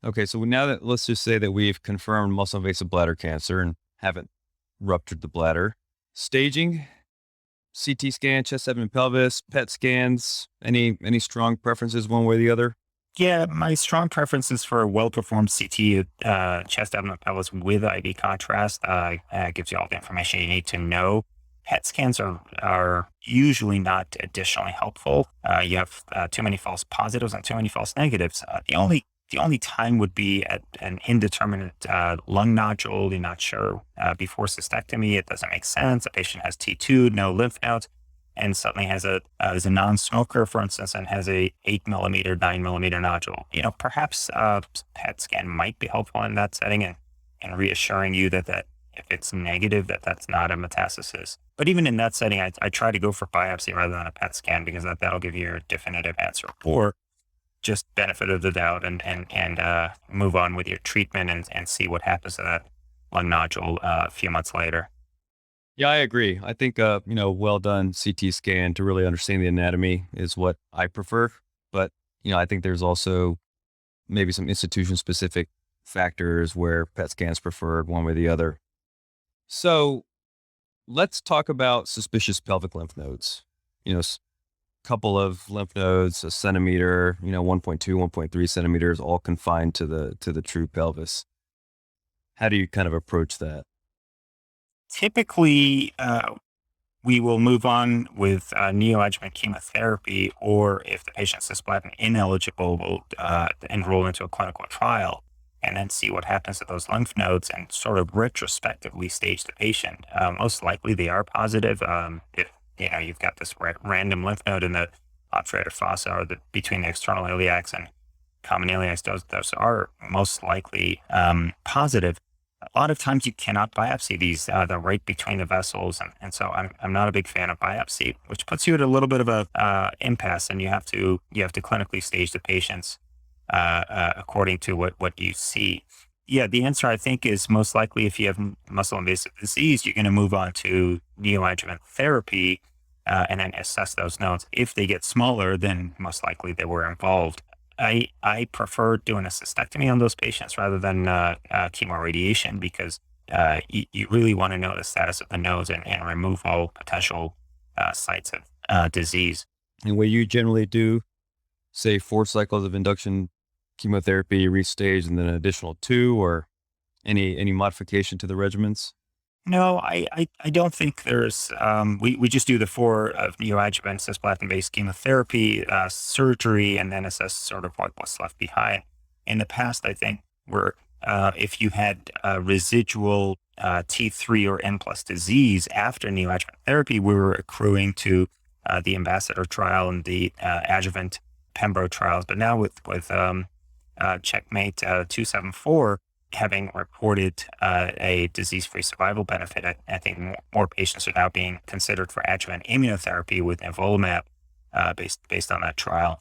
Okay, so now that let's just say that we've confirmed muscle invasive bladder cancer and haven't ruptured the bladder. Staging, CT scan, chest, abdomen, pelvis, PET scans. Any strong preferences one way or the other? Yeah, my strong preference is for a well-performed CT, chest, abdomen, pelvis with IV contrast. Gives you all the information you need to know. PET scans are usually not additionally helpful. You have too many false positives and too many false negatives. The only time would be at an indeterminate lung nodule. You're not sure before cystectomy. It doesn't make sense. A patient has T2, no lymph nodes, and suddenly is a non-smoker, for instance, and has a 8 millimeter, 9 millimeter nodule. Perhaps PET scan might be helpful in that setting and reassuring you that if it's negative, that's not a metastasis. But even in that setting, I try to go for biopsy rather than a PET scan because that'll give you a definitive answer. Or just benefit of the doubt and move on with your treatment and see what happens to that lung nodule a few months later. Yeah, I agree. I think well done CT scan to really understand the anatomy is what I prefer. But I think there's also maybe some institution specific factors where PET scans preferred one way or the other. So let's talk about suspicious pelvic lymph nodes. Couple of lymph nodes, a centimeter, 1.2, 1.3 centimeters, all confined to the true pelvis. How do you kind of approach that? Typically, we will move on with neoadjuvant chemotherapy, or if the patient's cisplatin ineligible, we'll enroll into a clinical trial and then see what happens to those lymph nodes and sort of retrospectively stage the patient. Most likely they are positive. If you've got this random lymph node in the obturator fossa or between the external iliacs and common iliacs, those are most likely positive. A lot of times you cannot biopsy these. They're right between the vessels. And so I'm not a big fan of biopsy, which puts you at a little bit of a impasse, and you have to clinically stage the patients according to what you see. Yeah, the answer I think is most likely if you have muscle invasive disease, you're going to move on to neoadjuvant therapy and then assess those nodes. If they get smaller, then most likely they were involved. I prefer doing a cystectomy on those patients rather than chemoradiation because you really want to know the status of the nodes and remove all potential sites of disease. And what you generally do, say 4 cycles of induction chemotherapy, restage, and then an additional 2, or any modification to the regimens? No, I don't think there's. We just do the 4 of neoadjuvant cisplatin-based chemotherapy, surgery, and then assess sort of what's left behind. In the past, I think if you had residual T3 or N plus disease after neoadjuvant therapy, we were accruing to the ambassador trial and the adjuvant Pembro trials. But now with Checkmate 274 having reported a disease-free survival benefit, I think more patients are now being considered for adjuvant immunotherapy with nivolumab based on that trial.